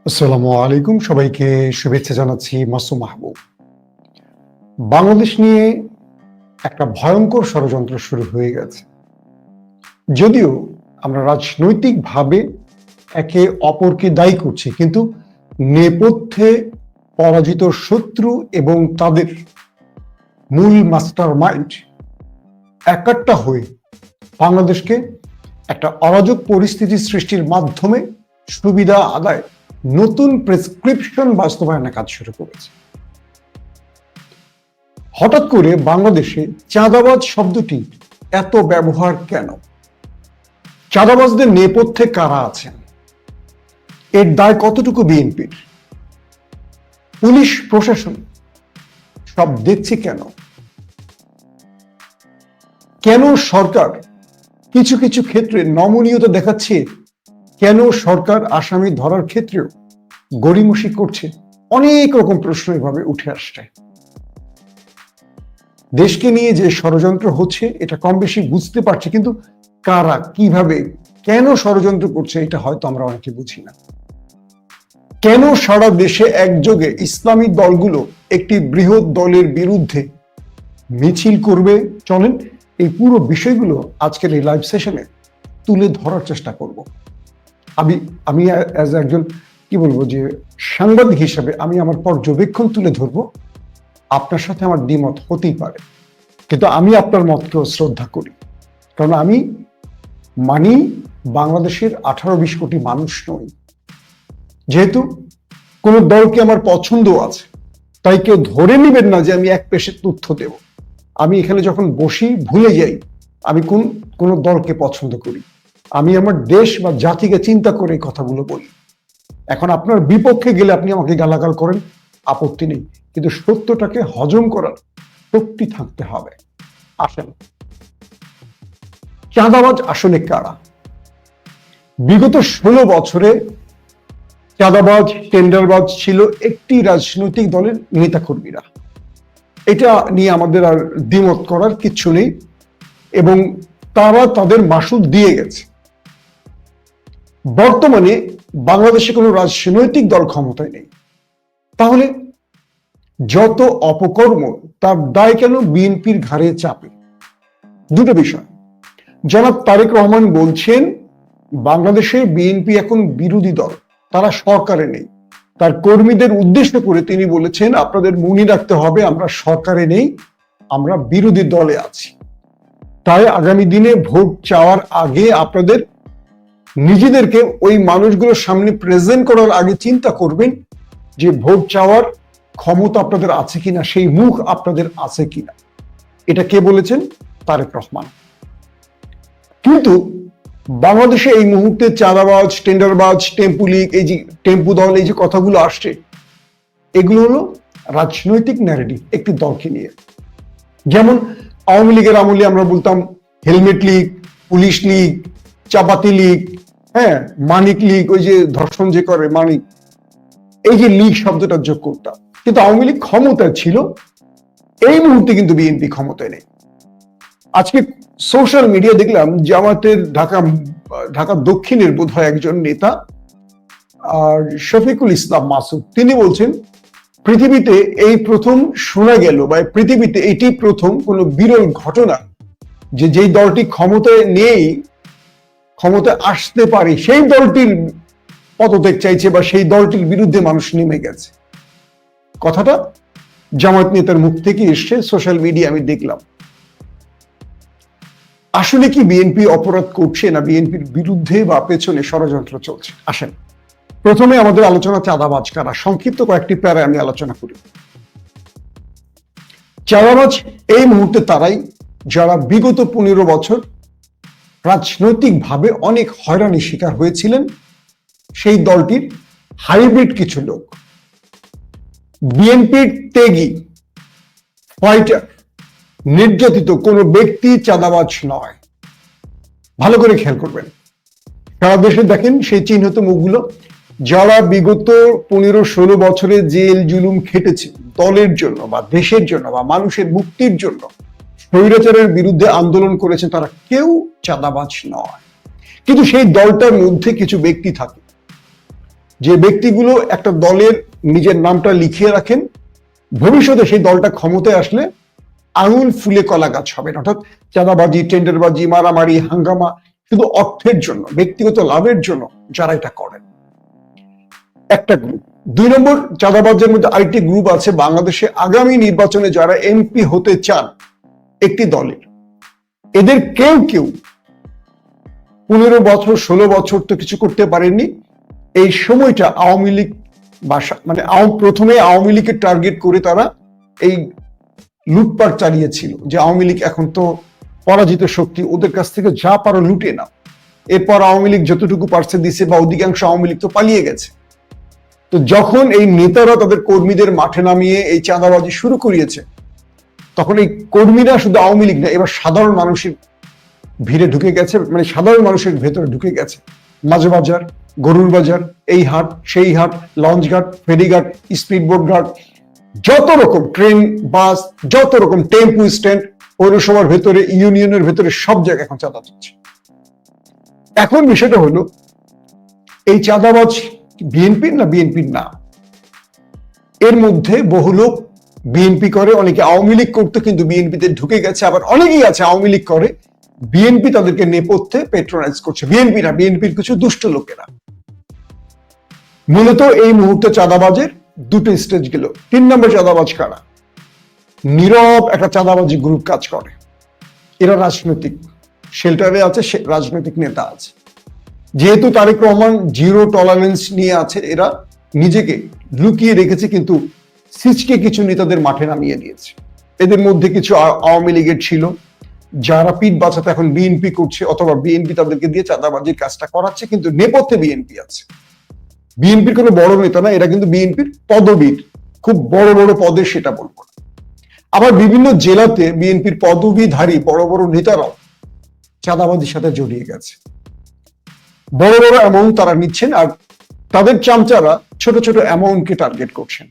আসসালামু আলাইকুম, সবাইকে শুভেচ্ছা জানাচ্ছি। মাসুম মাহবুব। বাংলাদেশ নিয়ে একটা ভয়ঙ্কর ষড়যন্ত্র শুরু হয়ে গেছে। যদিও আমরা রাজনৈতিকভাবে একে অপরকে দায়ী করছি, কিন্তু নেপথ্যে পরাজিত শত্রু এবং তাদের মূল মাস্টার মাইন্ড একাট্টা হয়ে বাংলাদেশকে একটা অরাজক পরিস্থিতি সৃষ্টির মাধ্যমে সুবিধা আদায় নতুন প্রেসক্রিপশন বাস্তবায়নের কাজ শুরু করেছে। হঠাৎ করে বাংলাদেশে চাঁদাবাজ শব্দটি এত ব্যবহার কেন? চাঁদাবাজদের নেপথ্যে কারা আছেন? এর দায় কতটুকু বিএনপির? পুলিশ প্রশাসন সব দেখছে কেন? কেন সরকার কিছু কিছু ক্ষেত্রে নমনীয়তা দেখাচ্ছে? কেন সরকার আসামি ধরার ক্ষেত্রেও গড়িমসি করছে? অনেক রকম প্রশ্ন এভাবে উঠে আসছে। দেশকে নিয়ে যে ষড়যন্ত্র হচ্ছে এটা কম বেশি বুঝতে পারছি, কিন্তু কারা, কিভাবে, কেন ষড়যন্ত্র করছে এটা হয়তো আমরা অনেকে বুঝি না। কেন সারা দেশে একযোগে ইসলামী দলগুলো একটি বৃহৎ দলের বিরুদ্ধে মিছিল করবে? চলেন এই পুরো বিষয়গুলো আজকের এই লাইভ সেশনে তুলে ধরার চেষ্টা করব। আমি অ্যাজ একজন কি বলবো যে সাংবাদিক হিসাবে আমি আমার পর্যবেক্ষণ তুলে ধরবো। আপনার সাথে আমার দ্বিমত হতেই পারে, কিন্তু আমি আপনার মতকে শ্রদ্ধা করি, কারণ আমি মানি বাংলাদেশের 18-20 কোটি মানুষ নই। যেহেতু কোনো দলকে আমার পছন্দ আছে, তাই কেউ ধরে নেবেন না যে আমি এক পেশে তথ্য দেব। আমি এখানে যখন বসি ভুলে যাই আমি কোন দলকে পছন্দ করি। আমি আমার দেশ বা জাতিকে চিন্তা করে এই কথাগুলো বলি। এখন আপনার বিপক্ষে গেলে আপনি আমাকে গালাগাল করেন, আপত্তি নেই, কিন্তু সত্যটাকে হজম করার শক্তি থাকতে হবে। আসেন, চাঁদাবাজ আসলে কারা? বিগত 16 বছরে চাঁদাবাজ, টেন্ডারবাজ ছিল একটি রাজনৈতিক দলের নেতাকর্মীরা। এটা নিয়ে আমাদের আর দ্বিমত করার কিচ্ছু নেই, এবং তারা তাদের মাসুল দিয়ে গেছে। বর্তমানে বাংলাদেশে কোনো রাজনৈতিক দল ক্ষমতায় নেই, তাহলে যত অপকর্ম তার দায় কেন বিএনপির ঘাড়ে চাপে? দুটো বিষয়। জনাব তারেক রহমান বলছেন বাংলাদেশে বিএনপি এখন বিরোধী দল, তারা সরকারে নেই। তার কর্মীদের উদ্দেশ্য করে তিনি বলেছেন আপনাদের মনে রাখতে হবে আমরা সরকারে নেই, আমরা বিরোধী দলে আছি। তাই আগামী দিনে ভোট চাওয়ার আগে আপনাদের নিজেদেরকে ওই মানুষগুলোর সামনে প্রেজেন্ট করার আগে চিন্তা করবেন যে ভোট চাওয়ার ক্ষমতা আপনাদের আছে কিনা, সেই মুখ আপনাদের আছে কিনা। এটা কে বলেছেন? তারেক রহমান। কিন্তু বাংলাদেশে এই মুহূর্তে চাঁদাবাজ, টেন্ডারবাজ, টেম্পু লীগ, এই যে টেম্পু দল, এই যে কথাগুলো আসছে, এগুলো হলো রাজনৈতিক ন্যারেটিভ একটি দলকে নিয়ে। যেমন আওয়ামী লীগের আমলে আমরা বলতাম হেলমেট লীগ, পুলিশ লীগ, চাপাতি লীগ, হ্যাঁ, মানিক লীগ, ওই যে ধর্ষণ যে করে মানিক, এই যে লীগ শব্দটা যোগ করতাম। কিন্তু আওয়ামী লীগ ক্ষমতায় ছিল, এই মুহূর্তে কিন্তু বিএনপি ক্ষমতায় নেই। আজকে সোশ্যাল মিডিয়া দেখলাম জামাতের ঢাকা দক্ষিণের বোধহয় একজন নেতা আর শফিকুল ইসলাম মাসুদ, তিনি বলছেন পৃথিবীতে এই প্রথম শোনা গেল, বা পৃথিবীতে এটি প্রথম কোনো বিরল ঘটনা যে যেই দলটি ক্ষমতায় নেই, ক্ষমতায় আসতে পারে, সেই দলটির পদত্যাগ চাইছে বা সেই দলটির বিরুদ্ধে মানুষ নেমে গেছে। কথাটা জামায়াত নেতার মুখ থেকে এসছে, সোশ্যাল মিডিয়া আমি দেখলাম। আসলে কি বিএনপি অপরাধ করছে, না বিএনপির বিরুদ্ধে বা পেছনে ষড়যন্ত্র চলছে? আসেন, প্রথমে আমাদের আলোচনা চাঁদাবাজ কারা, সংক্ষিপ্ত কয়েকটি প্যারায় আমি আলোচনা করি। চাঁদাবাজ এই মুহূর্তে তারাই যারা বিগত 15 বছর রাজনৈতিকভাবে অনেক হয়রানির শিকার হয়েছিলেন। সেই দলটির হাইব্রিড কিছু লোক, বিএনপির ত্যাগী ফাইটার, নির্যাতিত কোনো ব্যক্তি চাঁদাবাজ নয়। ভালো করে খেয়াল করবেন, সারা দেশে দেখেন সেই চিহ্নিত মুখগুলো, যারা বিগত 15-16 বছরে জেল জুলুম খেটেছে দলের জন্য বা দেশের জন্য বা মানুষের মুক্তির জন্য, স্বৈরাচারের বিরুদ্ধে আন্দোলন করেছে, তারা কেউ চাঁদাবাজ নয়। কিন্তু সেই দলটার মধ্যে কিছু ব্যক্তি থাকে যে ব্যক্তিগুলো একটা দলের নিজের নামটা লিখিয়ে রাখেন, ভবিষ্যতে সেই দলটা ক্ষমতায় আসলে আঙুল ফুলে কলা গাছ হবে না। অর্থাৎ চাঁদাবাজি, টেন্ডারবাজি, মারামারি, হাঙ্গামা শুধু অর্থের জন্য, ব্যক্তিগত লাভের জন্য যারা এটা করেন, একটা গ্রুপ। 2 নম্বর, চাঁদাবাজের মধ্যে আরেকটি গ্রুপ আছে বাংলাদেশে আগামী নির্বাচনে যারা এমপি হতে চান একটি দলের, এদের কেউ কেউ 15 বছর 16 বছর তো কিছু করতে পারেননি। এই সময়টা আওয়ামী লীগ মানে প্রথমে আওয়ামী লীগের টার্গেট করে তারা এই লুটপাট চালিয়েছিল যে আওয়ামী লীগ এখন তো পরাজিত শক্তি, ওদের কাছ থেকে যা পারো লুটে নাও। এরপর আওয়ামী লীগ যতটুকু পারছে দিছে, বা অধিকাংশ আওয়ামী লীগ তো পালিয়ে গেছে। তো যখন এই নেতারা তাদের কর্মীদের মাঠে নামিয়ে এই চাঁদাবাজি শুরু করিয়েছে, তখন এই কর্মীরা শুধু আওয়ামী লীগ না, এবার সাধারণ মানুষের ভিড়ে ঢুকে গেছে, মানে সাধারণ মানুষের ভেতরে ঢুকে গেছে। মাঝে বাজার, গরুর বাজার, এই হাট সেই হাট, লঞ্চ ঘাট, ফেরিঘাট, স্পিডবোট ঘাট, যত রকম ট্রেন, বাস, যত রকম টেম্পু স্ট্যান্ড, পৌরসভার ভেতরে, ইউনিয়নের ভেতরে, সব জায়গায় এখন চাঁদা চলছে। এখন বিষয়টা হলো, এই চাঁদাবাজ বিএনপির না বিএনপির না? এর মধ্যে বহু লোক বিএনপি করে, অনেকে আওয়ামী লীগ করতো কিন্তু বিএনপিতে ঢুকে গেছে, আবার অনেকেই আছে আওয়ামী লীগ করে, বিএনপি তাদেরকে নেপথ্যে পেট্রোনাইজ করছে। বিএনপি না, বিএনপির কিছু দুষ্ট লোকেরা। মূলত এই মুহূর্তে চাঁদাবাজের দুটো স্টেজ গেল। 3 নম্বর চাঁদাবাজ কারা? নীরব একটা চাঁদাবাজি গ্রুপ কাজ করে, এরা রাজনৈতিক শেল্টারে আছে, রাজনৈতিক নেতা আছে। যেহেতু তারেক রহমান জিরো টলারেন্স নিয়ে আছে, এরা নিজেকে লুকিয়ে রেখেছে, কিন্তু সিচকে কিছু নেতাদের মাঠে নামিয়ে দিয়েছে। এদের মধ্যে কিছু আওয়ামী লীগের ছিল যারা পিঠ বাঁচাতে এখন বিএনপি করছে, অথবা বিএনপি তাদেরকে দিয়ে চাঁদাবাজির কাজটা করাচ্ছে, কিন্তু নেপথ্যে বিএনপি আছে। বিএনপির কোনো বড় নেতা না, এরা কিন্তু বিএনপির পদবীর খুব বড় বড় পদে, সেটা বলবো না। আবার বিভিন্ন জেলাতে বিএনপির পদবীধারী বড় বড় নেতারাও চাঁদাবাজির সাথে জড়িয়ে গেছে। বড় বড় অ্যামাউন্ট তারা নিচ্ছেন, আর তাদের চামচারা ছোট ছোট অ্যামাউন্টকে টার্গেট করছেন।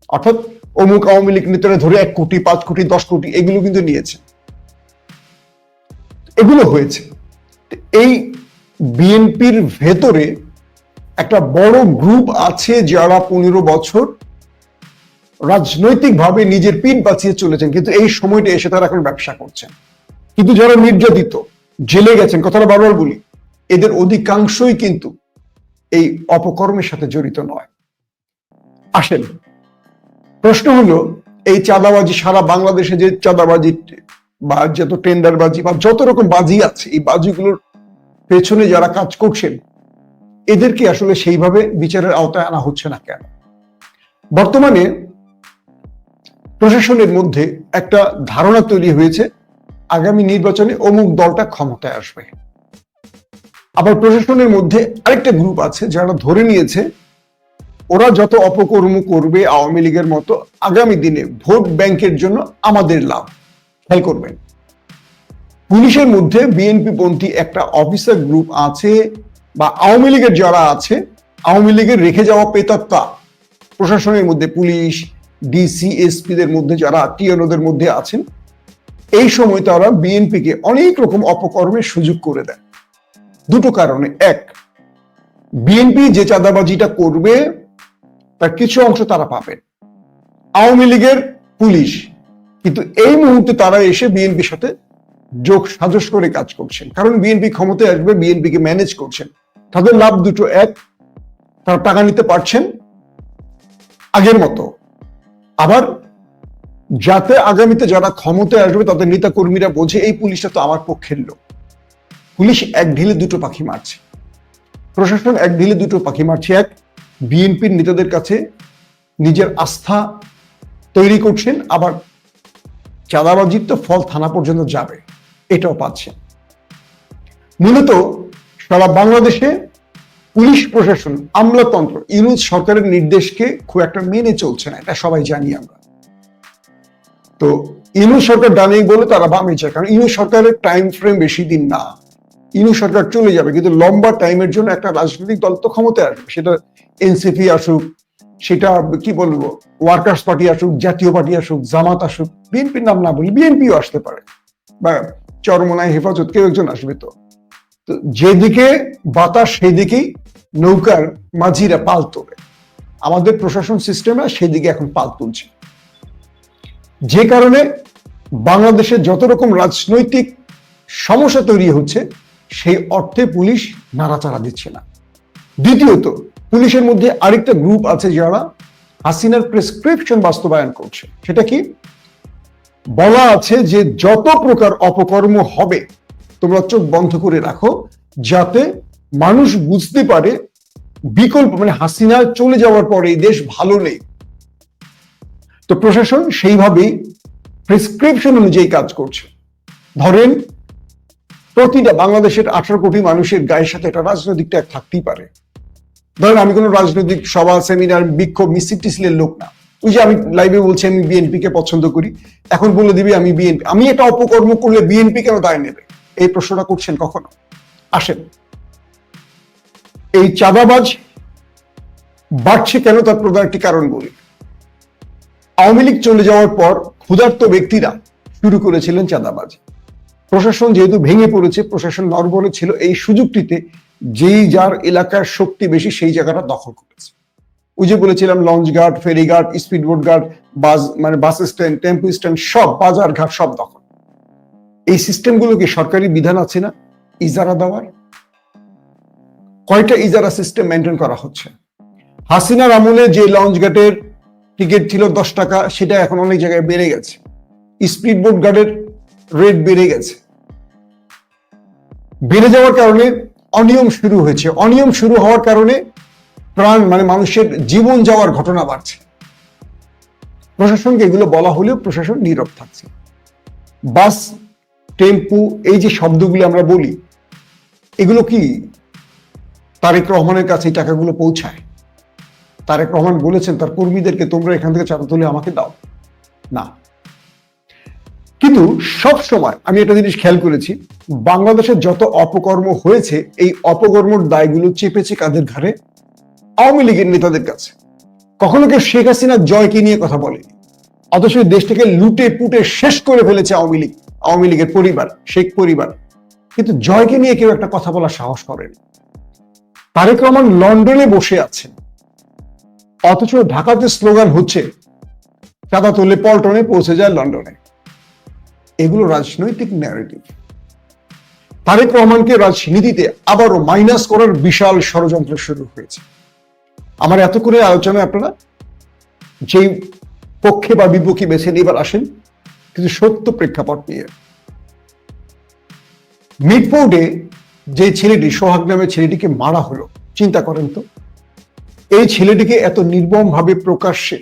অর্থাৎ অমুক আওয়ামী লীগ নেতারা ধরে 1 কোটি, 5 কোটি, 10 কোটি এগুলো কিন্তু নিয়েছে, এগুলো হয়েছে। এই বিএনপির ভেতরে একটা বড় গ্রুপ আছে যারা 15 বছর রাজনৈতিকভাবে নিজের পিঠ বাঁচিয়ে চলেছেন, কিন্তু এই সময়টা এসে তারা এখন ব্যবসা করছেন। কিন্তু যারা নির্যাতিত, জেলে গেছেন, কথাটা বারবার বলি, এদের অধিকাংশই কিন্তু এই অপকর্মের সাথে জড়িত নয়। আসেন, প্রশ্ন হলো, এই চাঁদাবাজি সারা বাংলাদেশে যে চাঁদাবাজি বা যত টেন্ডারবাজি বা যত রকম বাজি আছে, এই বাজিগুলোর পেছনে যারা কাজ করছেন, এদেরকে আসলে সেইভাবে বিচারের আওতায় আনা হচ্ছে না কেন? বর্তমানে প্রশাসনের মধ্যে একটা ধারণা তৈরি হয়েছে আগামী নির্বাচনে অমুক দলটা ক্ষমতায় আসবে। আবার প্রশাসনের মধ্যে আরেকটা গ্রুপ আছে যারা ধরে নিয়েছে ওরা যত অপকর্ম করবে আওয়ামী লীগের মতো, আগামী দিনে ভোট ব্যাংকের জন্য আমাদের লাভ। খেয়াল করবেন, পুলিশের মধ্যে বিএনপি পন্থী একটা অফিসার গ্রুপ আছে, বা আওয়ামী লীগের যারা আছে, আওয়ামী লীগের রেখে যাওয়া পেতাত্তা প্রশাসনের মধ্যে, পুলিশ, ডিসি, এসপিদের মধ্যে যারা টিএনওদের মধ্যে আছেন, এই সময় তারা বিএনপিকে অনেক রকম অপকর্মের সুযোগ করে দেয়। দুটো কারণে, এক, বিএনপি যে চাঁদাবাজিটা করবে তার কিছু অংশ তারা পাবেন, আওয়ামী লীগের পুলিশ কিন্তু এই মুহূর্তে তারা এসে বিএনপির সাথে যোগ সাজস করে কাজ করছেন, কারণ বিএনপি ক্ষমতায় আসবে, বিএনপিকে ম্যানেজ করছেন। তাদের লাভ দুটো, এক, তারা টাকা নিতে পারছেন আগের মতো, আবার যাতে আগামীতে যারা ক্ষমতায় আসবে তাদের নেতা কর্মীরা বোঝে এই পুলিশটা তো আমার পক্ষের লোক। পুলিশ এক ঢিলে দুটো পাখি মারছে, প্রশাসন এক ঢিলে দুটো পাখি মারছে। এক, বিএনপির নেতাদের কাছে নিজের আস্থা তৈরি করছেন, আবার চাঁদাবাজির তো ফল থানা পর্যন্ত যাবে, এটাও পাচ্ছেন। মূলত সারা বাংলাদেশে পুলিশ প্রশাসন, আমলাতন্ত্র ইউনূস সরকারের নির্দেশকে খুব একটা মেনে চলছে না, এটা সবাই জানি আমরা। তো ইউনূস সরকার ডানেই বলে তারা বামে চায়, কারণ ইউনূস সরকারের টাইম ফ্রেম বেশি দিন না, ইউনূস সরকার চলে যাবে, কিন্তু লম্বা টাইমের জন্য একটা রাজনৈতিক দল তো ক্ষমতায় আসবে, সেটা এনসিপি আসুক, সেটা কি বলবো ওয়ার্কার্স পার্টি আসুক, জাতীয় পার্টি আসুক, জামাত আসুক, বিএনপির নাম না বলি বিএনপিও আসতে পারে, বা চরমোনাই হেফাজত কেউ একজন আসবে। তো যেদিকে বাতাস সেদিকেই নৌকার মাঝিরা পাল তোলে, আমাদের প্রশাসন সিস্টেমে সেদিকে এখন পাল তুলছে, যে কারণে বাংলাদেশে যত রকম রাজনৈতিক সমস্যা তৈরি হচ্ছে সেই অর্থে পুলিশ নাড়াচাড়া দিচ্ছে না। দ্বিতীয়ত, পুলিশের মধ্যে আরেকটা গ্রুপ আছে যারা হাসিনার প্রেসক্রিপশন বাস্তবায়ন করছে। সেটা কি? বলা আছে যে যত প্রকার অপকর্ম হবে তোমরা চোখ বন্ধ করে রাখো, যাতে মানুষ বুঝতে পারে বিকল্প মানে হাসিনা চলে যাওয়ার পরে এই দেশ ভালো নেই। তো প্রশাসন সেইভাবেই প্রেসক্রিপশন অনুযায়ী কাজ করছে। ধরেন প্রতিটা বাংলাদেশের 18 কোটি মানুষের গায়ের সাথে একটা রাজনৈতিক ট্যাগ থাকতেই পারে। ধরেন আমি কোনো রাজনৈতিক সভা, সেমিনার, বিক্ষোভ, মিছিল টিসিলের লোক না। ওই যে আমি লাইভে বলছি আমি বিএনপি কে পছন্দ করি, এখন বলে দিবি আমি বিএনপি, আমি একটা অপকর্ম করলে বিএনপি কেন দায় নেবে? এই প্রশ্নটা করছেন কখনো? আসেন, এই চাঁদাবাজ বাড়ছে কেন তার প্রধান একটি কারণ বলি। আওয়ামী লীগ চলে যাওয়ার পর ক্ষুধার্ত ব্যক্তিরা শুরু করেছিলেন চাঁদাবাজ। প্রশাসন যেহেতু ভেঙে পড়েছে, প্রশাসন নড়বড়ে ছিল, এই সুযোগটিতে যেই যার এলাকার শক্তি বেশি সেই জায়গাটা দখল করেছে। ওই যে বলেছিলাম launch guard, ferry guard, speedboat guard, bus stand, tempo stand, সব বাজার ঘাট সব দখল। এই সিস্টেমগুলো কি সরকারি বিধান আছে না ইজারা দেওয়ার? কয়টা ইজারা সিস্টেম মেনটেন করা হচ্ছে? হাসিনার আমলে যে লঞ্চ ঘাটের টিকিট ছিল 10 টাকা, সেটা এখন অনেক জায়গায় বেড়ে গেছে। স্পিডবোট গার্ডের রেট বেড়ে গেছে। বেড়ে যাওয়ার কারণে অনিয়ম শুরু হয়েছে। অনিয়ম শুরু হওয়ার কারণে প্রাণ মানুষের জীবন যাওয়ার ঘটনা বাড়ছে। প্রশাসনকে এগুলো বলা হলেও প্রশাসন নীরব থাকছে। বাস, টেম্পু, এই যে শব্দগুলো আমরা বলি, এগুলো কি তারেক রহমানের কাছে এই টাকাগুলো পৌঁছায়? তারেক রহমান বলেছেন তার কর্মীদেরকে তোমরা এখান থেকে চাঁদা তুলে আমাকে দাও না। কিন্তু সব সময় আমি একটা জিনিস খেয়াল করেছি, বাংলাদেশের যত অপকর্ম হয়েছে এই অপকর্মের দায়গুলো চেপেছে কাদের ঘাড়ে? আওয়ামী লীগের নেতাদের কাছে। কখনো কেউ শেখ হাসিনার জয়কে নিয়ে কথা বলেনি, অথচ দেশটাকে লুটে পুটে শেষ করে ফেলেছে আওয়ামী লীগ, আওয়ামী লীগের পরিবার, শেখ পরিবার। কিন্তু জয়কে নিয়ে কেউ একটা কথা বলার সাহস করেনি। তারেক রহমান লন্ডনে বসে আছেন, অথচ ঢাকাতে স্লোগান হচ্ছে চাঁদা তুলে পল্টনে পৌঁছে যায় লন্ডনে। এগুলো রাজনৈতিক ন্যারেটিভ। তারেক রহমানকে রাজনীতিতে আবারও মাইনাস করার বিশাল ষড়যন্ত্র শুরু হয়েছে। আমার এত করে আলোচনায় আপনারা যেই পক্ষে বা বিপক্ষে বেছে এবার আসেন কিন্তু সত্য প্রেক্ষাপট নিয়ে। মিটফোর্ডে যে ছেলেটি, সোহাগ নামের ছেলেটিকে মারা হলো, চিন্তা করেন তো, এই ছেলেটিকে এত নির্মম ভাবে প্রকাশ্যে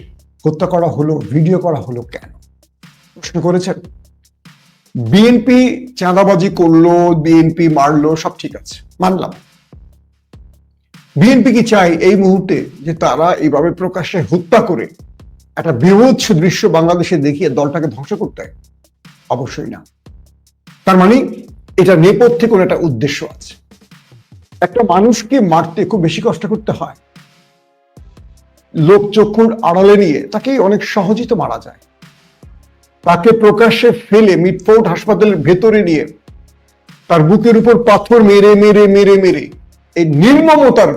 হত্যা করা হলো, ভিডিও করা হলো কেন? প্রশ্ন করেছেন? বিএনপি চাঁদাবাজি করলো, বিএনপি মারলো, সব ঠিক আছে, মানলাম। বিএনপি কি চাই এই মুহূর্তে যে তারা এইভাবে প্রকাশ্যে হত্যা করে একটা বিভৎস দৃশ্য বাংলাদেশে দেখিয়ে দলটাকে ধ্বংস করতে? অবশ্যই না। তার মানে এটা নেপথ্যে কোনো একটা উদ্দেশ্য আছে। একটা মানুষকে মারতে খুব বেশি কষ্ট করতে হয়, লোক চক্ষুর আড়ালে নিয়ে তাকে অনেক সহজেই তো মারা যায়। তাকে প্রকাশ্যে ফেলে মিটফোর্ড হাসপাতালের ভেতরে নিয়ে তার বুকের উপর পাথর মেরে মেরে মেরে মেরে এই নির্মমতার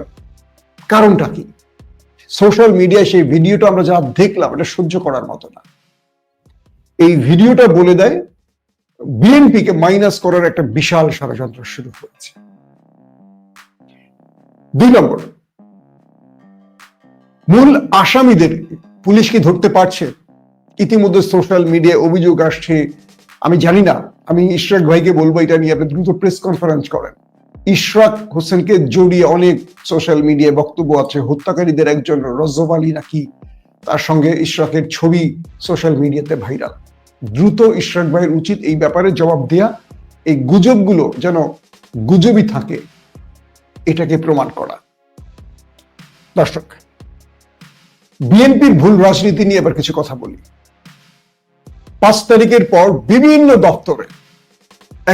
কারণটা কি? সোশ্যাল মিডিয়ায় সেই ভিডিওটা আমরা যা দেখলাম এটা সহ্য করার মতো না। এই ভিডিওটা বলে দেয় বিএনপিকে মাইনাস করার একটা বিশাল ষড়যন্ত্র শুরু হয়েছে। 2 নম্বর, মূল আসামিদের পুলিশ কি ধরতে পারছে? ইতিমধ্যে সোশ্যাল মিডিয়ায় অভিযোগ আসছে। আমি জানি না, আমি ইশরাক ভাইকে বলবো এটা নিয়ে আপনি দ্রুত প্রেস কনফারেন্স করেন। ইশরাক হোসেনকে জড়িয়ে অনেক সোশ্যাল মিডিয়ায় বক্তব্য আছে, হত্যাকারীদের একজন রজব আলী নাকি, তার সঙ্গে ইশরাকের ছবি সোশ্যাল মিডিয়াতে ভাইরাল। দ্রুত ইশরাক ভাইয়ের উচিত এই ব্যাপারে জবাব দেয়া, এই গুজবগুলো যেন গুজবই থাকে এটাকে প্রমাণ করা। দর্শক, বিএনপির ভুল রাজনীতি নিয়ে এবার কিছু কথা বলি। 5 তারিখের পর বিভিন্ন দপ্তরে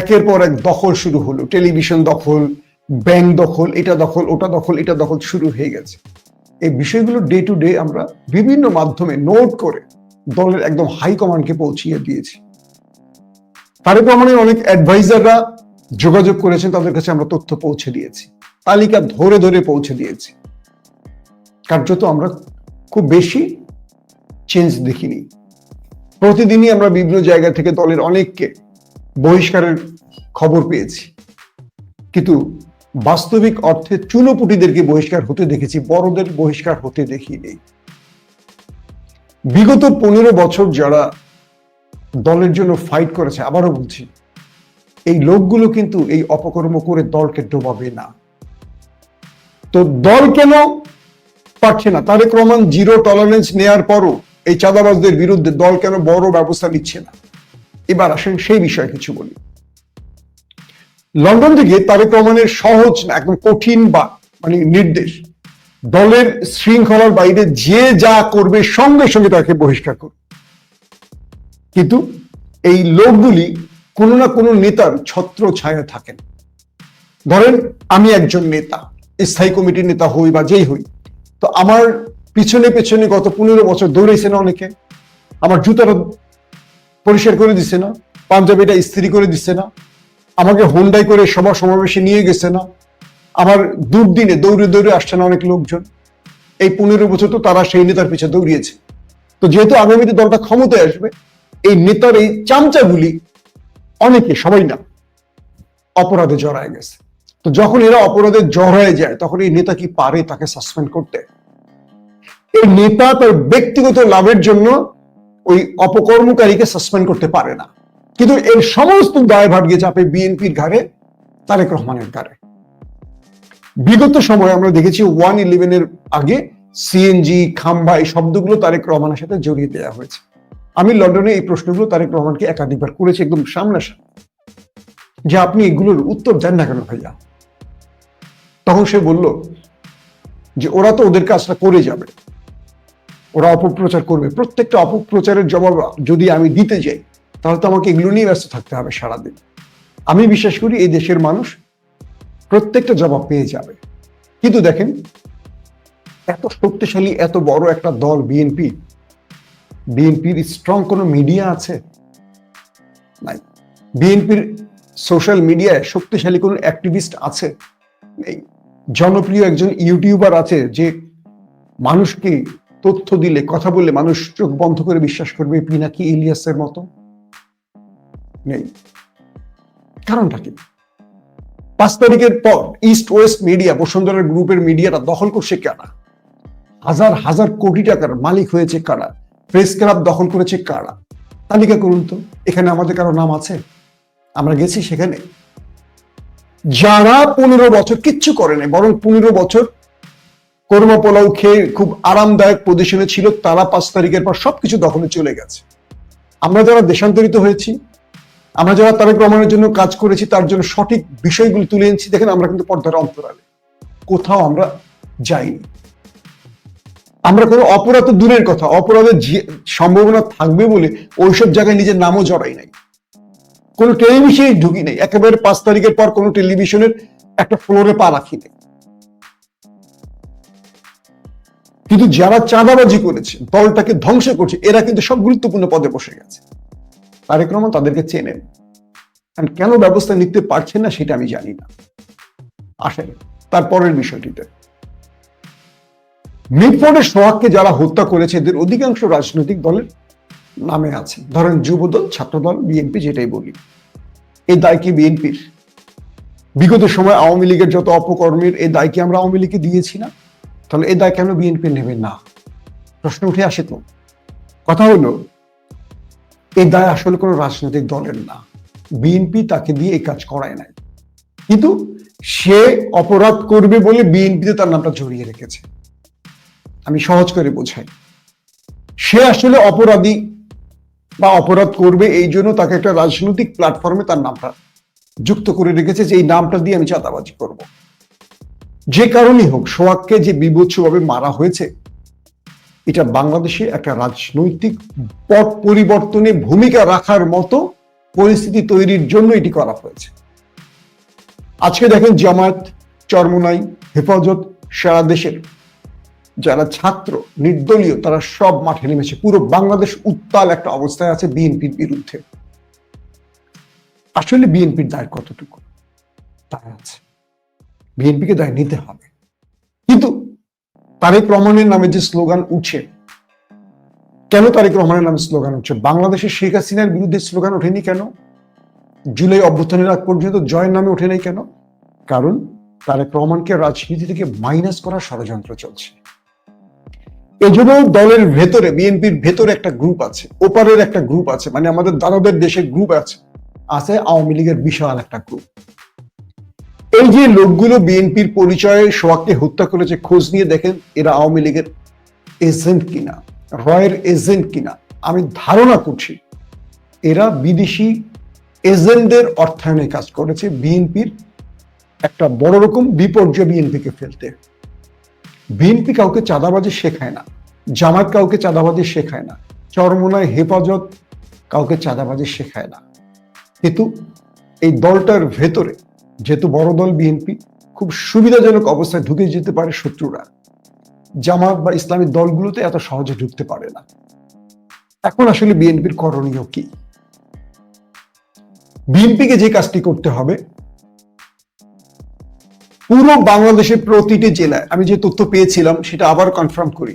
একের পর এক দখল শুরু হলো। টেলিভিশন দখল, ব্যাংক দখল, এটা দখল, ওটা দখল, এটা দখল শুরু হয়ে গেছে। এই বিষয়গুলো ডে টু ডে আমরা বিভিন্ন মাধ্যমে নোট করে দলের একদম হাইকমান্ডকে পৌঁছিয়ে দিয়েছি। তারেক রহমানের অনেক অ্যাডভাইজাররা যোগাযোগ করেছেন, তাদের কাছে আমরা তথ্য পৌঁছে দিয়েছি। তালিকা ধরে ধরে পৌঁছে দিয়েছি। কার্যত আমরা খুব বেশি চেঞ্জ দেখিনি। প্রতিদিনই আমরা বিভিন্ন জায়গা থেকে দলের অনেককে বহিষ্কারের খবর পেয়েছি, কিন্তু বাস্তবিক অর্থে চুনোপুটিদেরকে বহিষ্কার হতে দেখেছি, বড়দের বহিষ্কার হতে দেখিনি। বিগত 15 বছর যারা দলের জন্য ফাইট করেছে, আবারও বলছি, এই লোকগুলো কিন্তু এই অপকর্ম করে দলকে ডোবাবে না। তো দল কেন পারছে না? তারেক রহমান জিরো টলারেন্স নেয়ার পরও এই চাঁদাবাজদের বিরুদ্ধে দল কেন বড় ব্যবস্থা নিচ্ছে না? এবার আসেন সেই বিষয়ে কিছু বলি। লন্ডন থেকে তারেক রহমানের সহজ না একদম কঠিন বা নির্দেশ, দলের শৃঙ্খলার বাইরে যে যা করবে সঙ্গে সঙ্গে তাকে বহিষ্কার করবে। কিন্তু এই লোকগুলি কোনো না কোনো নেতার ছত্র ছায়া থাকেন। ধরেন আমি একজন নেতা, স্থায়ী কমিটির নেতা হই বা যেই হই, তো আমার পিছনে পেছনে গত 15 বছর দৌড়েছে না অনেকে, আমার জুতাটা পরিষ্কার করে দিচ্ছে না, পাঞ্জাবিটা ইস্ত্রি করে দিচ্ছে না, আমাকে হোন্ডাই করে সভা সমাবেশে নিয়ে গেছে না, আমার দুর্দিনে দৌড়ে দৌড়ে আসছে না অনেক লোকজন। এই 15 বছর তো তারা সেই নেতার পিছে দৌড়িয়েছে। তো যেহেতু আগামীতে দলটা ক্ষমতায় আসবে, এই নেতার এই চামচাগুলি অনেকে, সবাই না, অপরাধে জড়ায় গেছে। তো যখন এরা অপরাধে জড়ায় যায়, তখন এই নেতা কি পারে তাকে সাসপেন্ড করতে? এই নেতা তার ব্যক্তিগত লাভের জন্য ওই অপকর্মকারীকে সাসপেন্ড করতে পারে না, কিন্তু এর সমস্ত দায়ভার গিয়ে চাপে বিএনপির ঘাড়ে, তারেক রহমানের ঘাড়ে। বিগত সময়ে আমরা দেখেছি 1/11 আগে সিএনজি, খাম্বা, এই শব্দগুলো তারেক রহমানের সাথে জড়িয়ে দেওয়া হয়েছে। আমি লন্ডনে এই প্রশ্নগুলো তারেক রহমানকে একাধিকবার করেছি, একদম সামনাসামনি, যে আপনি এগুলোর উত্তর দেন না কেন ভাইয়া? তখন সে বলল যে ওরা তো ওদের কাজটা করে যাবে, ওরা অপপ্রচার করবে, প্রত্যেকটা অপপ্রচারের জবাব যদি আমি দিতে যাই তাহলে তো আমাকে এগুলো নিয়ে ব্যস্ত থাকতে হবে সারাদিন। আমি বিশ্বাস করি এই দেশের মানুষ প্রত্যেকটা জবাব পেয়ে যাবে। কিন্তু দেখেন, এত শক্তিশালী এত বড় একটা দল বিএনপির স্ট্রং কোনো মিডিয়া আছে? নাই। বিএনপির সোশ্যাল মিডিয়ায় শক্তিশালী কোনো অ্যাক্টিভিস্ট আছে? নেই। জনপ্রিয় একজন ইউটিউবার আছে যে মানুষকে তথ্য দিলে, কথা বললে মানুষ চোখ বন্ধ করে বিশ্বাস করবে, পিনাকি ইলিয়াসের মতো? নেই। কারণটা কি? 5 তারিখের পর ইস্ট ওয়েস্ট মিডিয়া, বসুন্ধরা গ্রুপের মিডিয়াটা দখল করছে কারা? হাজার হাজার কোটি টাকার মালিক হয়েছে কারা? প্রেস ক্লাব দখল করেছে কারা? তালিকা করুন তো। এখানে আমাদের কারো নাম আছে? আমরা গেছি সেখানে? যারা 15 বছর কিচ্ছু করে নাই, বরং 15 বছর কর্ম পোলাও খেয়ে খুব আরামদায়ক পজিশনে ছিল, তারা 5 তারিখের পর সবকিছু দখলে চলে গেছে। আমরা যারা দেশান্তরিত হয়েছি, আমরা যারা তারেক রহমানের জন্য কাজ করেছি, তার জন্য সঠিক বিষয়গুলি তুলে এনেছি, দেখেন আমরা কিন্তু পর্দার অন্তরালে, কোথাও আমরা যাইনি। আমরা কোনো অপরাধ তো দূরের কথা, অপরাধের সম্ভাবনা থাকবে বলে ওইসব জায়গায় নিজের নামও জড়াই নাই, কোনো টেলিভিশনে ঢুকি নাই, একেবারে 5 তারিখের পর কোনো টেলিভিশনের একটা ফ্লোরে পা রাখি নাই। কিন্তু যারা চাঁদাবাজি করেছে, দলটাকে ধ্বংস করছে, এরা কিন্তু সব গুরুত্বপূর্ণ পদে বসে গেছে। তারেক রহমান তাদেরকে চেনেন, কেন ব্যবস্থা নিতে পারছেন না সেটা আমি জানি না। আসেন তারপরের বিষয়টিতে। মিটফোর্ডের সোহাগকে যারা হত্যা করেছে, এদের অধিকাংশ রাজনৈতিক দলের নামে আছে। ধরেন যুবদল, ছাত্রদল, বিএনপি, যেটাই বলি, এই দায় কি বিএনপির? বিগত সময় আওয়ামী লীগের যত অপকর্মের এই দায় কি আমরা আওয়ামী লীগকে দিয়েছি না? তাহলে এই দায় কেন বিএনপি নেবে না? প্রশ্ন উঠে আসে। তো কথা হলো, এই দায় আসলে কোনো রাজনৈতিক দলের না, বিএনপি তাকে দিয়ে এই কাজ করায় নাই, কিন্তু সে অপরাধ করবে বলে বিএনপিতে তার নামটা জড়িয়ে রেখেছে। আমি সহজ করে বোঝাই, সে আসলে অপরাধী বা অপরাধ করবে, এই জন্য তাকে একটা রাজনৈতিক প্ল্যাটফর্মে তার নামটা যুক্ত করে রেখেছে, যে এই নামটা দিয়ে আমি চাঁদাবাজি করব। যে কারণেই হোক, সোহাগকে যে বিভৎসভাবে মারা হয়েছে, এটা বাংলাদেশে একটা রাজনৈতিক পট পরিবর্তনে ভূমিকা রাখার মতো পরিস্থিতি তৈরির জন্য এটি করা হয়েছে। আজকে দেখেন জামায়াত, চরমোনাই, হেফাজত, সারা দেশের যারা ছাত্র, নির্দলীয়, তারা সব মাঠে নেমেছে। পুরো বাংলাদেশ উত্তাল একটা অবস্থায় আছে বিএনপির বিরুদ্ধে। আসলে বিএনপির দায় কতটুকু? দায় আছে। বিএনপিকে দায় নিতে হবে। কিন্তু তারেক রহমানের নামে যে স্লোগান উঠছে, কেন তারেক রহমানের নামে স্লোগান উঠছে? বাংলাদেশে শেখ হাসিনার বিরুদ্ধে স্লোগান ওঠেনি কেন? জুলাই অভ্যুত্থানের আগ পর্যন্ত জয়ের নামে ওঠে নাই কেন? কারণ তারেক রহমানকে রাজনীতি থেকে মাইনাস করার ষড়যন্ত্র চলছে। এজন্য দলের ভেতরে, বিএনপির ভেতরে একটা গ্রুপ আছে, ওপারের একটা গ্রুপ আছে, মানে আমাদের দাদাদের দেশের গ্রুপ আছে, আওয়ামী লীগের বিশাল একটা গ্রুপ। এই যে লোকগুলো বিএনপির পরিচয়ে সোহাগকে হত্যা করেছে, খোঁজ নিয়ে দেখেন এরা আওয়ামী লীগের এজেন্ট কিনা, রয়ের এজেন্ট কিনা। আমি ধারণা করছি এরা বিদেশি এজেন্টদের অর্থায়নে কাজ করেছে বিএনপির একটা বড় রকম বিপর্যয় বিএনপিকে ফেলতে। বিএনপি কাউকে চাঁদাবাজি শেখায় না, জামাত কাউকে চাঁদাবাজি শেখায় না, চরমোনায় হেফাজত কাউকে চাঁদাবাজি শেখায় না। কিন্তু এই দলটার ভেতরে যেহেতু বড় দল বিএনপি, খুব সুবিধাজনক অবস্থায় ঢুকে যেতে পারে শত্রুরা। জামাত বা ইসলামী দলগুলোতে এত সহজে ঢুকতে পারে না। এখন আসলে বিএনপির করণীয় কি? বিএনপিকে যে কাজটি করতে হবে, পুরো বাংলাদেশের প্রতিটি জেলায়, আমি যে তথ্য পেয়েছিলাম সেটা আবার কনফার্ম করি,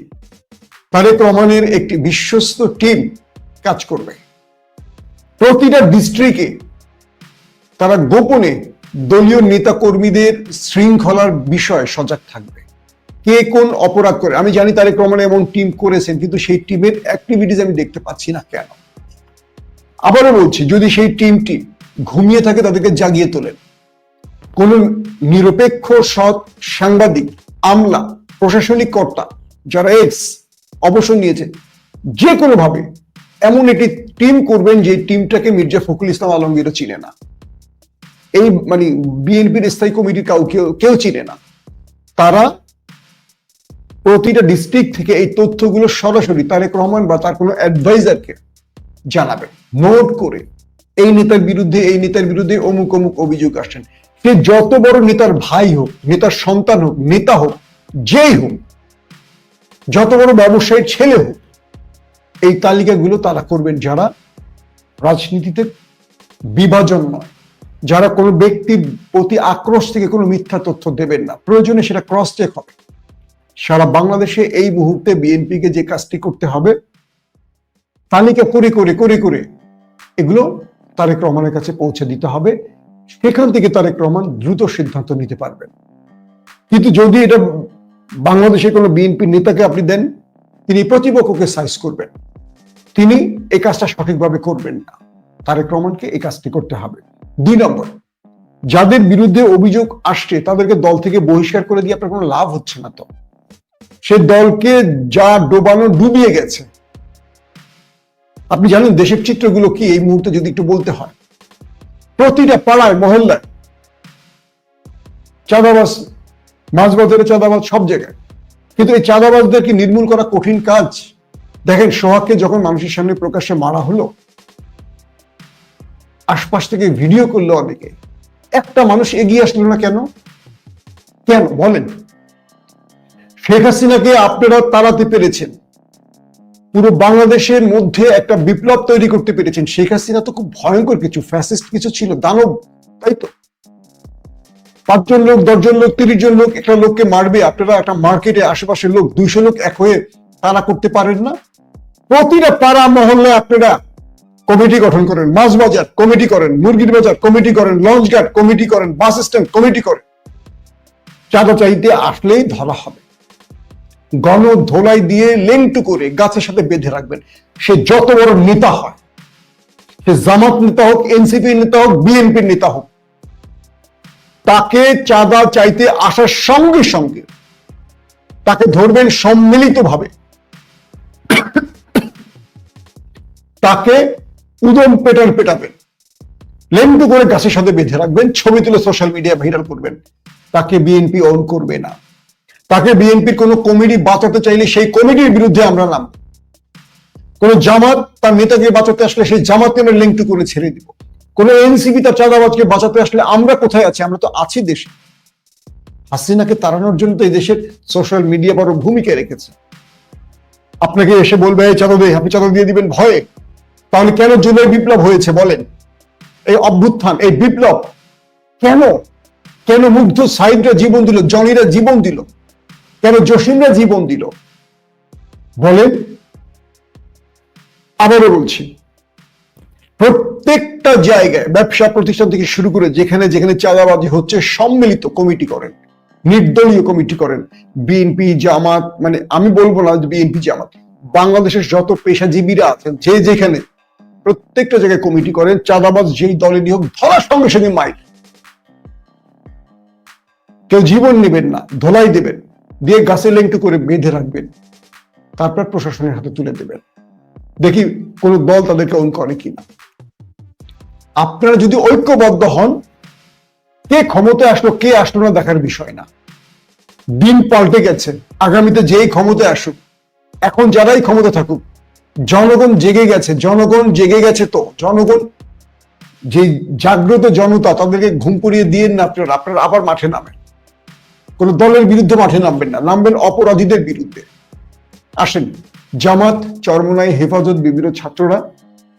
তারেক রহমানের একটি বিশ্বস্ত টিম কাজ করবে। প্রতিটা ডিস্ট্রিক্টে তারা গোপনে দলীয় নেতা কর্মীদের শৃঙ্খলার বিষয়ে সজাগ থাকবে। কে কোন অপরাধ করে, আমি জানি তারেক রহমান এমন টিম করেছেন, কিন্তু সেই টিমের অ্যাক্টিভিটিস আমি দেখতে পাচ্ছি না কেন? আবারও বলছি, যদি সেই টিমটি ঘুমিয়ে থাকে তাদেরকে জাগিয়ে তোলেন। কোন নিরপেক্ষ সৎ সাংবাদিক, আমলা, প্রশাসনিক কর্তা যারা অবসর নিয়েছে, যে কোনো ভাবে এমন একটি টিম করবেন যে টিমটাকে মির্জা ফখরুল ইসলাম আলমগীরও চিনে না, এই মানে বিএনপির স্থায়ী কমিটির কেউ চিনে না। তারা প্রতিটা ডিস্ট্রিক্ট থেকে এই তথ্যগুলো সরাসরি তারেক রহমান বা তার কোনো অ্যাডভাইজারকে জানাবে, নোট করে এই নেতার বিরুদ্ধে অমুক অমুক অভিযোগ আসছেন। সে যত বড় নেতার ভাই হোক, নেতার সন্তান হোক, নেতা হোক, যেই হোক, যত বড় ব্যবসায়ীর ছেলে হোক, এই তালিকাগুলো তারা করবেন যারা রাজনীতিতে বিভাজন নয়, যারা কোনো ব্যক্তির প্রতি আক্রোশ থেকে কোনো মিথ্যা তথ্য দেবেন না, প্রয়োজনে সেটা ক্রস চেক হবে। সারা বাংলাদেশে এই মুহূর্তে বিএনপিকে যে কাজটি করতে হবে, তালিকা করে এগুলো তারেক রহমানের কাছে পৌঁছে দিতে হবে। সেখান থেকে তারেক রহমান দ্রুত সিদ্ধান্ত নিতে পারবেন। কিন্তু যদি এটা বাংলাদেশের কোনো বিএনপি নেতাকে আপনি দেন, তিনি প্রতিপক্ষকে সাইজ করবেন, তিনি এই কাজটা সঠিকভাবে করবেন না। তারেক রহমানকে এই কাজটি করতে হবে। 2 নম্বর, যাদের বিরুদ্ধে অভিযোগ আসছে তাদেরকে দল থেকে বহিষ্কার করে দিয়ে আপনার কোনো লাভ হচ্ছে না। তো সে দলকে যা ডোবানো ডুবিয়ে গেছে। আপনি জানেন দেশের চিত্রগুলো কি এই মুহূর্তে যদি একটু বলতে হয়? প্রতিটা পাড়ায় মহল্লায় চাঁদাবাজ, মাছ বাজারে চাঁদাবাজ, সব জায়গায়। কিন্তু এই চাঁদাবাজদেরকে নির্মূল করা কঠিন কাজ। দেখেন সোহাগকে যখন মানুষের সামনে প্রকাশ্যে মারা হলো, আশপাশ থেকে ভিডিও করলো অনেকে, একটা মানুষ এগিয়ে আসলো না কেন? কেন বলেন? শেখ হাসিনাকে আপনারা তাড়াতে পেরেছেন, পুরো বাংলাদেশের মধ্যে একটা বিপ্লব তৈরি করতে পেরেছেন। শেখ হাসিনা তো খুব ভয়ঙ্কর কিছু, ফ্যাসিস্ট কিছু ছিল, দানব, তাই তো? 5 জন লোক, 10 জন লোক, 30 জন লোক একটা লোককে মারবে, আপনারা একটা মার্কেটে আশেপাশের লোক 200 লোক এক হয়ে তারা করতে পারেন না? প্রতিটা পাড়া মহল্লায় আপনারা কমিটি গঠন করেন, মাছ বাজার কমিটি করেন, মুরগির বাজার কমিটি করেন, লঞ্চ ঘাট কমিটি করেন, বাস স্ট্যান্ড কমিটি করেন। চাঁদা চাইতে আসলেই ধরা হবে, গণ ধোলাই দিয়ে লেংটু করে গাছের সাথে বেঁধে রাখবেন। সে যত বড় নেতা হয়, সে জামাত নেতা হোক, এনসিপি নেতা হোক, বিএনপির নেতা হোক, তাকে চাঁদা চাইতে আসার সঙ্গে সঙ্গে তাকে ধরবেন সম্মিলিতভাবে, তাকে উদম পেটাবেন, লেংটু করে গাছের সাথে বেঁধে রাখবেন, ছবি তুলে সোশ্যাল মিডিয়া ভাইরাল করবেন। তাকে বিএনপি অন করবে না। তাকে বিএনপির কোন কমিটি বাঁচাতে চাইলে সেই কমিটির বিরুদ্ধে আমরা নাম, কোন জামাত তার নেতাকে বাঁচাতে আসলে সেই জামাতকে আমরা লেংটু করে ছেড়ে দিব। কোন এনসিপি তার চাঁদাবাজকে বাঁচাতে আসলে আমরা কোথায় আছি? আমরা তো আছি দেশে। হাসিনাকে তাড়ানোর জন্য তো এই দেশের সোশ্যাল মিডিয়া বড় ভূমিকা রেখেছে। আপনাকে এসে বলবে এই চাঁদা দে, আপনি চাঁদা দিয়ে দিবেন ভয়ে। তাহলে কেন জুলাই বিপ্লব হয়েছে বলেন? এই অভ্যুত্থান, এই বিপ্লব কেন? কেন মুগ্ধ সাইদরা জীবন দিল, জনিরা জীবন দিল, কেন জসিমরা জীবন দিল বলেন? আবারও বলছি, প্রত্যেকটা জায়গায় ব্যবসা প্রতিষ্ঠান থেকে শুরু করে যেখানে যেখানে চাঁদাবাজি হচ্ছে সম্মিলিত কমিটি করেন, নির্দলীয় কমিটি করেন। বিএনপি জামাত, মানে আমি বলবো না বিএনপি জামাত, বাংলাদেশের যত পেশাজীবীরা আছেন যে যেখানে, প্রত্যেকটা জায়গায় কমিটি করেন। চাঁদাবাজ যেই দলেরই হোক ধরার সঙ্গে সঙ্গে মাইর, কেউ জীবন নেবেন না, ধোলাই দেবেন, দিয়ে গাছে লেংটু করে বেঁধে রাখবেন, তারপর প্রশাসনের হাতে তুলে দেবেন। দেখি কোন দল তাদেরকে অন করে কিনা। আপনারা যদি ঐক্যবদ্ধ হন, কে ক্ষমতায় আসলো কে আসলো না দেখার বিষয় না। দিন পাল্টে গেছে, আগামীতে যেই ক্ষমতায় আসুক, এখন যারাই ক্ষমতা থাকুক, জনগণ জেগে গেছে। জনগণ জেগে গেছে, তো জনগণ যে জাগ্রত জনতা, তাদেরকে ঘুম পড়িয়ে দিয়ে না আপনারা আবার মাঠে নামেন। কোন দলের বিরুদ্ধে মাঠে নামবেন না, নামবেন অপরাধীদের বিরুদ্ধে। আসেন, জামাত, চরমোনাই, হেফাজত, বিভিন্ন ছাত্ররা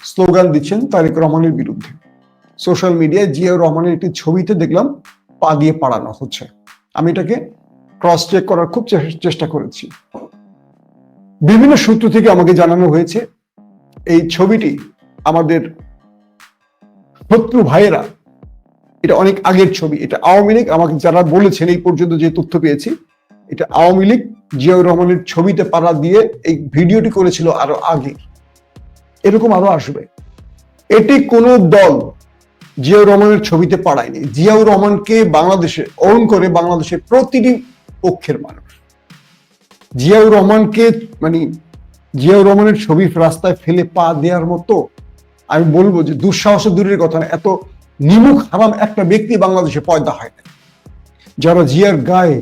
স্লোগান দিচ্ছেন তারেক রহমানের বিরুদ্ধে। সোশ্যাল মিডিয়ায় জিয়াউর রহমানের একটি ছবিতে দেখলাম পা দিয়ে পাড়ানো হচ্ছে। আমি এটাকে ক্রস চেক করার খুব চেষ্টা করেছি। বিভিন্ন সূত্র থেকে আমাকে জানানো হয়েছে এই ছবিটি আমাদের শত্রু ভাইয়েরা, এটা অনেক আগের ছবি, এটা আওয়ামী লীগ, আমাকে যারা বলেছেন এই পর্যন্ত যে তথ্য পেয়েছি, এটা আওয়ামী লীগ জিয়াউর রহমানের ছবিতে পাড়া দিয়ে এই ভিডিওটি করেছিল আরো আগে। এরকম আরো আসবে। এটি কোন দল জিয়াউর রহমানের ছবিতে পাড়ায়নি। জিয়াউর রহমানকে বাংলাদেশে অন করে বাংলাদেশের প্রতিটি পক্ষের মানুষ। জিয়াউর রহমানকে, মানে জিয়াউর রহমানের ছবি রাস্তায় ফেলে পা দেওয়ার মতো, আমি বলবো যে দুঃসাহসের দূরের কথা না, এত নিমুখ হারাম একটা ব্যক্তি বাংলাদেশে পয়দা হয় না যারা জিয়ার গায়ে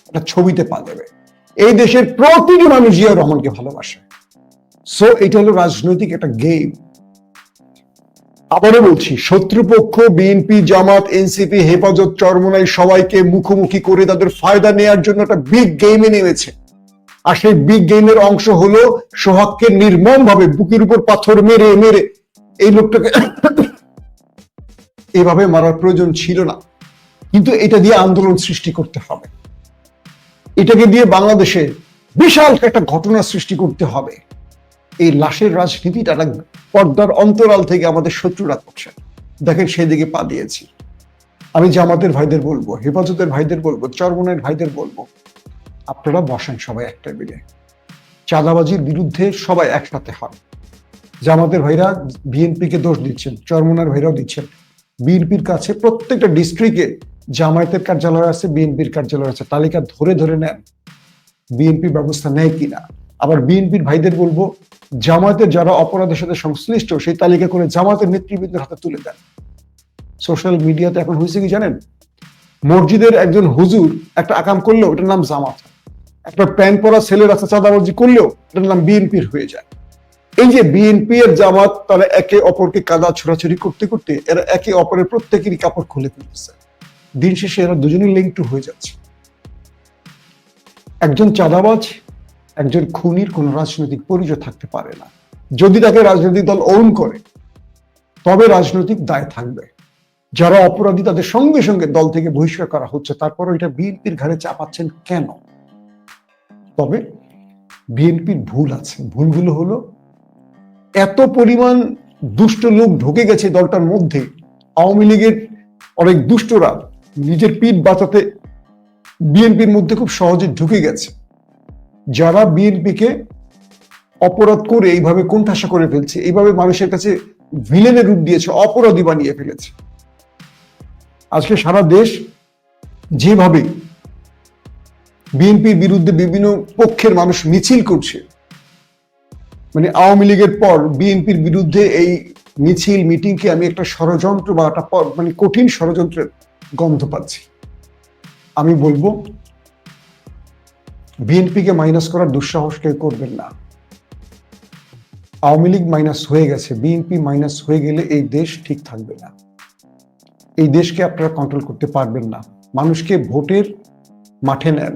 একটা ছবিতে পা দেবে। এই দেশের প্রতিটি মানুষ জিয়াউর রহমানকে ভালোবাসে। সো এটা হলো রাজনৈতিক একটা গেম। আবারও বলছি, শত্রুপক্ষ বিএনপি, জামাত, এনসিপি, হেফাজত, চরমোনাই সবাইকে মুখোমুখি করে তাদের ফায়দা নেওয়ার জন্য একটা বিগ গেমে নেমেছে। আর সেই বিগ গেমের অংশ হলো সোহাগকে নির্মম ভাবে বুকের উপর পাথর মেরে মেরে, এই লোকটাকে এভাবে মারার প্রয়োজন ছিল না, কিন্তু এটা দিয়ে আন্দোলন সৃষ্টি করতে হবে, এটাকে দিয়ে বাংলাদেশে বিশাল একটা ঘটনা সৃষ্টি করতে হবে। এই লাশের রাজনীতিটা পর্দার অন্তরাল থেকে আমাদের শত্রুরা করছে। দেখেন, সেদিকে পা দিয়েছি। আমি জামাতের ভাইদের বলবো, হেফাজতের ভাইদের বলবো, চরমোনাইয়ের ভাইদের বলবো, আপনারা বসেন সবাই একটা মিলে, চাঁদাবাজির বিরুদ্ধে সবাই একসাথে হন। জামাতের ভাইরা বিএনপিকে দোষ দিচ্ছেন, চরমোনাইয়ের ভাইরাও দিচ্ছেন। বিএনপির কাছে প্রত্যেকটা ডিস্ট্রিক্টে জামায়াতের কার্যালয় আছে, বিএনপির কার্যালয় আছে, তালিকা ধরে ধরে নেন বিএনপি ব্যবস্থা নেয় কিনা। আবার বিএনপির ভাইদের বলবো, জামায়াতের যারা অপরাধের সাথে সংশ্লিষ্ট সেই তালিকা করে জামায়াতের নেতৃবৃন্দের হাতে তুলে দেন। সোশ্যাল মিডিয়াতে এখন হয়েছে কি জানেন, মসজিদের একজন হুজুর একটা আকাম করলেও এটার নাম জামাত, একটা প্যান্ট পরা ছেলের রাস্তা চাঁদাবাজি করলেও এটার নাম বিএনপির হয়ে যায়। এই যে বিএনপি আর জামাত, তারা একে অপরকে কাদা ছোড়াছুড়ি করতে করতে এরা একে অপরের প্রত্যেকেরই কাপড় খুলে ফেলতেছে। দিন শেষে এরা দুজনেই লিঙ্ক টু হয়ে যাচ্ছে। একজন চাঁদাবাজ, একজন খুনির কোন রাজনৈতিক পরিচয় থাকতে পারে না। যদি তাকে রাজনৈতিক দল ওন করে তবে রাজনৈতিক দায় থাকবে। যারা অপরাধী তাদের সঙ্গে সঙ্গে দল থেকে বহিষ্কার করা হচ্ছে, তারপরও এটা বিএনপির ঘাড়ে চাপাচ্ছেন কেন? তবে বিএনপির ভুল আছে। ভুলগুলো হলো, এত পরিমাণ দুষ্ট লোক ঢুকে গেছে দলটার মধ্যে। আওয়ামী লীগের অনেক দুষ্টরা নিজের পিঠ বাঁচাতে বিএনপির মধ্যে খুব সহজে ঢুকে গেছে, যারা বিএনপিকে অপরাধ করে এইভাবে কোণঠাসা করে ফেলছে, এইভাবে মানুষের কাছে ভিলেনের রূপ দিয়েছে, অপরাধী বানিয়ে ফেলেছে। আজকে সারা দেশ যেভাবে বিএনপির বিরুদ্ধে বিভিন্ন পক্ষের মানুষ মিছিল করছে, মানে আওয়ামী লীগের পর বিএনপির বিরুদ্ধে এই মিছিল মিটিংকে আমি একটা ষড়যন্ত্র বা একটা মানে কঠিন ষড়যন্ত্রের গন্ধ পাচ্ছি। আমি বলবো, বিএনপিকে মাইনাস করার দুঃসাহস কেউ করবেন না। আওয়ামী লীগ মাইনাস হয়ে গেছে, বিএনপি মাইনাস হয়ে গেলে এই দেশ ঠিক থাকবে না। এই দেশকে আপনারা কন্ট্রোল করতে পারবেন না। মানুষকে ভোটের মাঠে নেন,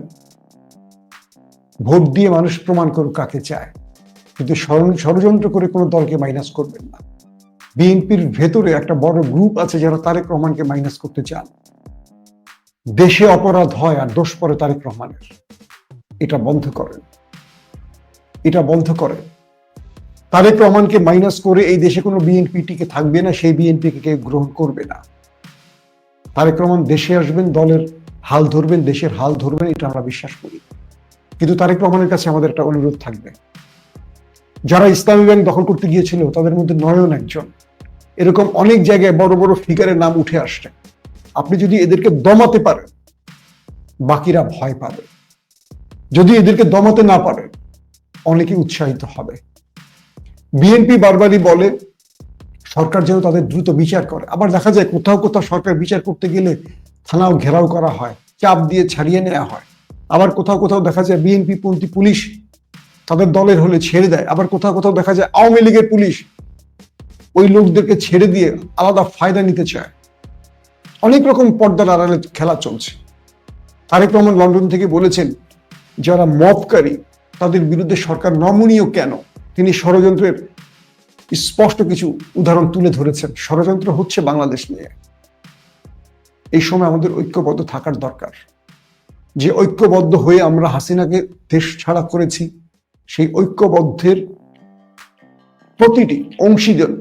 ভোট দিয়ে মানুষ প্রমাণ করুক কাকে চায়, কিন্তু ষড়যন্ত্র করে কোনো দলকে মাইনাস করবেন না। বিএনপির ভেতরে একটা বড় গ্রুপ আছে যারা তারেক রহমানকে মাইনাস করতে চান। দেশে অপরাধ হয় আর দোষ পড়ে তারেক রহমানের। এটা বন্ধ করেন, এটা বন্ধ করেন। তারেক রহমানকে মাইনাস করে এই দেশে কোনো বিএনপি টিকে থাকবে না, সেই বিএনপিকে কেউ গ্রহণ করবে না। তারেক রহমান দেশে আসবেন, দলের হাল ধরবেন, দেশের হাল ধরবেন, এটা আমরা বিশ্বাস করি। কিন্তু তারেক রহমানের কাছে আমাদের একটা অনুরোধ থাকবে, যারা ইসলামী ব্যাংক দখল করতে গিয়েছিল তাদের মধ্যে নয়ন একজন, এরকম অনেক জায়গায় বড় বড় ফিগারের নাম উঠে আসছে। আপনি যদি এদেরকে দমাতে পারেন, বাকিরা ভয় পাবে। যদি এদেরকে দমাতে না পারেন, অনেকে উৎসাহিত হবে। বিএনপি বারবারই বলে সরকার যেন তাদের দ্রুত বিচার করে, আবার দেখা যায় কোথাও কোথাও সরকার বিচার করতে গেলে থানাও ঘেরাও করা হয়, চাপ দিয়ে ছাড়িয়ে নেওয়া হয়। আবার কোথাও কোথাও দেখা যায় বিএনপি পন্থী পুলিশ তাদের দলের হলে ছেড়ে দেয়। আবার কোথাও কোথাও দেখা যায় আওয়ামী লীগের পুলিশ ওই লোকদেরকে ছেড়ে দিয়ে আলাদা ফায়দা নিতে চায়। অনেক রকম পর্দার আড়ালে খেলা চলছে। তারেক রহমান লন্ডন থেকে বলেছেন, যারা মবকারী তাদের বিরুদ্ধে সরকার নমনীয় কেন? তিনি ষড়যন্ত্রের স্পষ্ট কিছু উদাহরণ তুলে ধরেছেন। ষড়যন্ত্র হচ্ছে বাংলাদেশ নিয়ে। এই সময় আমাদের ঐক্যবদ্ধ থাকার দরকার। যে ঐক্যবদ্ধ হয়ে আমরা হাসিনাকে দেশ ছাড়া করেছি, সেই ঐক্যবদ্ধের প্রতিটি অংশীজন,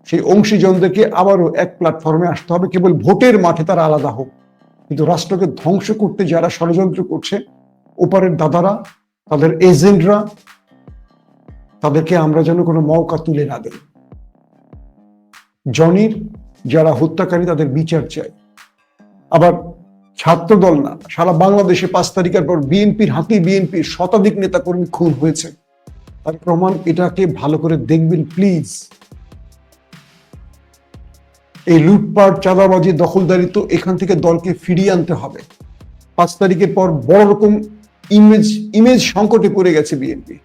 সেই অংশীজনদেরকে আবারও এক প্ল্যাটফর্মে আসতে হবে। কেবল ভোটের মাঠে তারা আলাদা হোক, কিন্তু রাষ্ট্রকে ধ্বংস করতে যারা ষড়যন্ত্র করছে, ওপারের দাদারা, তাদের এজেন্টরা, তাদেরকে আমরা যেন কোনো মৌকা তুলে না দেই। জনির যারা হত্যাকারী তাদের বিচার চাই। আবার ছাত্র দল না, সারা বাংলাদেশে 5 তারিখের পর বিএনপির হাতেই বিএনপির শতাধিক নেতাকর্মী খুন হয়েছে। তারেক রহমান এটাকে ভালো করে দেখবেন প্লিজ। এই লুটপাট, চাঁদাবাজি, দখলদারিত্ব এখান থেকে দলকে ফিরিয়ে আনতে হবে। 5 তারিখের পর বড় রকম ইমেজ সংকটে পড়ে গেছে বিএনপি।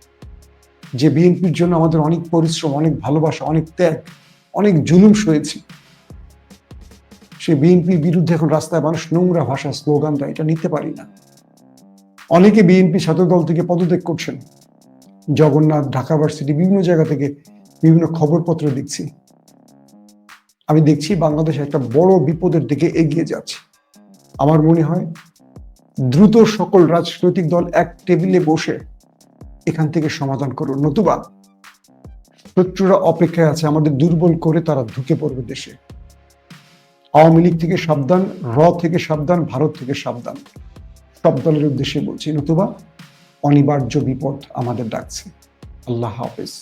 যে বিএনপির জন্য আমাদের অনেক পরিশ্রম, অনেক ভালোবাসা, অনেক ত্যাগ, অনেক জুলুম সয়েছি, সেই বিএনপির বিরুদ্ধে এখন রাস্তায় মানুষ নোংরা ভাষা স্লোগান দেয়, এটা নিতে পারি না। অনেকে বিএনপি ছাত্র দল থেকে পদত্যাগ করছেন। জগন্নাথ, ঢাকা ভার্সিটি, বিভিন্ন জায়গা থেকে বিভিন্ন খবরপত্র দেখছি। আমি দেখছি বাংলাদেশ একটা বড় বিপদের দিকে এগিয়ে যাচ্ছে। আমার মনে হয় দ্রুত সকল রাজনৈতিক দল এক টেবিলে বসে এখান থেকে সমাধান করুন, নতুবা শত্রুরা অপেক্ষায় আছে আমাদের দুর্বল করে তারা ঢুকে পড়বে দেশে। আওয়ামী লীগ থেকে সাবধান, থেকে সাবধান, ভারত থেকে সাবধান। সব দলের উদ্দেশ্যে বলছি, নতুবা অনিবার্য বিপদ আমাদের ডাকছে। আল্লাহ হাফেজ।